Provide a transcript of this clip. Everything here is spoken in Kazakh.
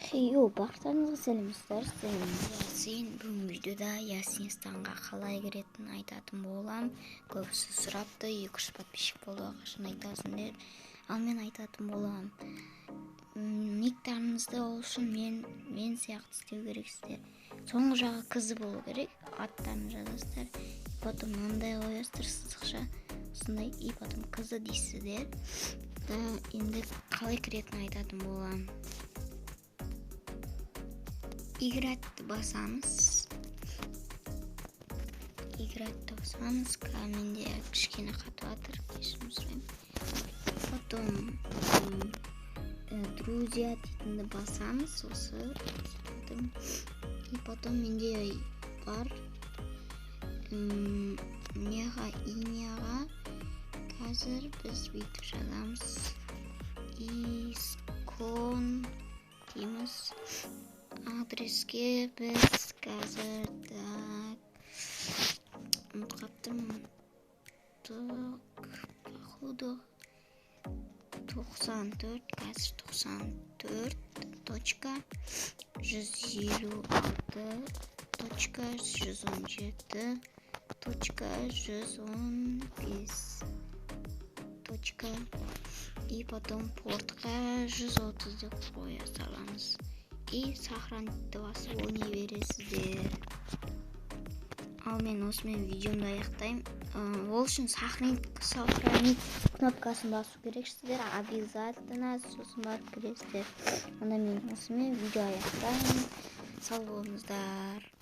Бактарыңызга саламатсыздар. Ясин бүгүнкү видеода Ясинстанга калай киретин айтатын болам. Көбүсү сурапты, 200 подписчик болду, качан айтасың деп. Ал мен айтатын болам. Никтарыңызды болушун мен сыяктуу істөө керексиздер. Соңку жагы кызы болуу керек. Аттарын жазасыздар. Потом мындай коесуздар сызыкча. Ушундай и потом кызы дейсиздер. Энди калай киретин айтатын болам. Играть басамыз. Менде кичкене катып атыр. Кеширим сурайм. Потом друзья дейтинди басамыз. И потом менде бар. Имяга азыр биз бүйтүп жазамыз. Искон деймиз. Адреске biz қазір каптым походу 94 қазір 94.126.115. И потом портка 130 деп коя саламыз. И сохранить басып ойнай бересиздер. Ал мен осымен видеомду аяктайм. Ол үчүн сохранить кнопкасын басуу керексиздер. Обязательно сосын барып киресиздер. Анда мен осымен видео аяктайм. Сау болуңуздар.